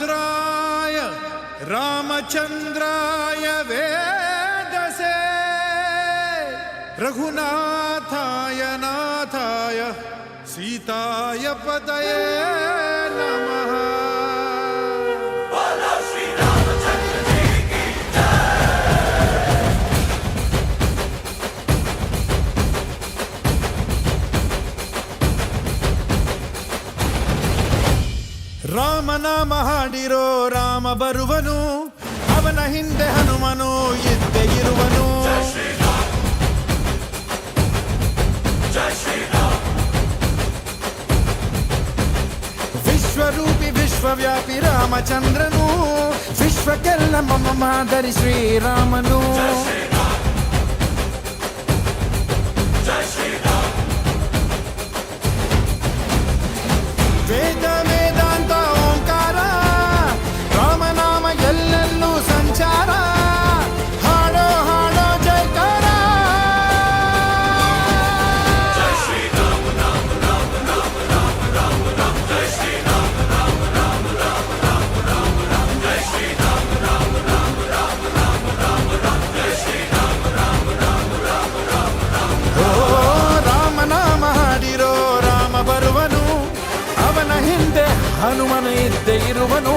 भद्राय रामचंद्राय वेदसे रघुनाथाय नाथाय सीताय पतये नमः। ರಾಮನಾಮ ಹಾಡಿರೋ ರಾಮ ಬರುವನು, ಅವನ ಹಿಂದೆ ಹನುಮನು ಇದ್ದೇ ಇರುವನು. ವಿಶ್ವರೂಪಿ ವಿಶ್ವವ್ಯಾಪಿ ರಾಮಚಂದ್ರನು, ವಿಶ್ವಕ್ಕೆಲ್ಲ ಮಮ ಮಾದರಿ ಶ್ರೀರಾಮನು. ವೇದ ವೇದಾಂತ ಓಂಕಾರ, ರಾಮನಾಮ ಎಲ್ಲೆಲ್ಲೂ ಸಂಚಾರ. ಹಾಡೋ ಹಾಡೋ ಜಯಕಾರ. ಓ ರಾಮನಾಮ ಹಾಡಿರೋ ರಾಮ ಬರುವನು, ಅವನ ಹಿಂದೆ ಹನುಮನು ಇದ್ದೇ ಇರುವನು.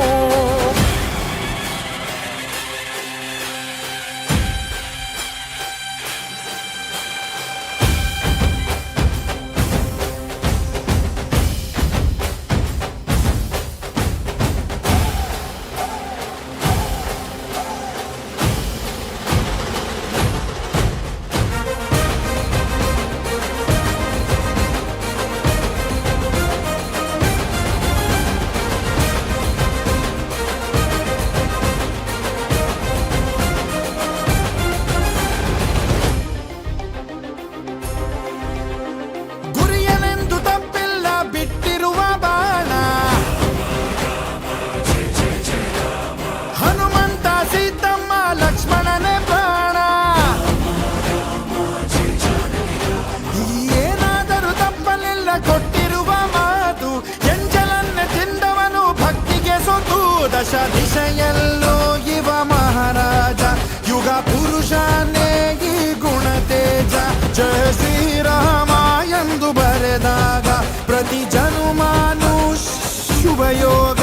ಕೊಟ್ಟಿರುವ ಮಾತು ಎಂಜಲನ್ನ ತಿಂದವನು ಭಕ್ತಿಗೆ ಸೊತ್ತು. ದಶ ದಿಶೆಯಲ್ಲೂ ಇವ ಮಹಾರಾಜ, ಯುಗ ಪುರುಷನೇ ಈ ಗುಣ ತೇಜ. ಜಯ ಶ್ರೀರಾಮ ಎಂದು ಬರೆದಾಗ ಪ್ರತಿ ಜನುಮಾನು ಶುಭಯೋಗ.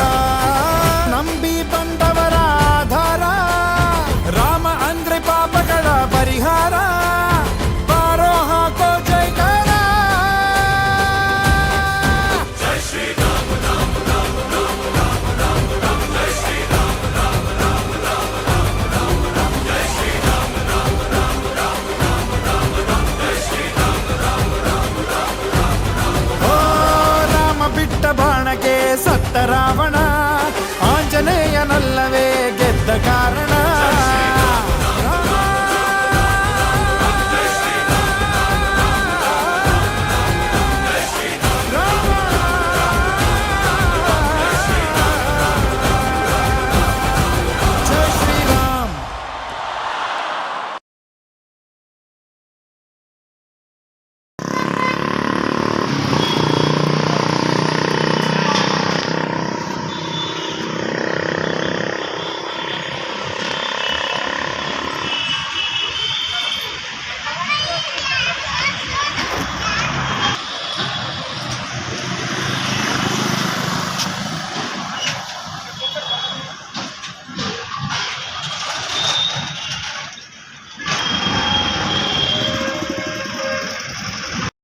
ನಂಬಿ ಬಂದವರ ಆಧಾರ, ರಾಮ ಅಂದ್ರೆ ಪಾಪಗಳ ಪರಿಹಾರ. ಬಾರೋ ಹಾಕೋ ಜೈಕಾರ. ಬಾಣಕ್ಕೆ ಸತ್ತ ರಾವಣ,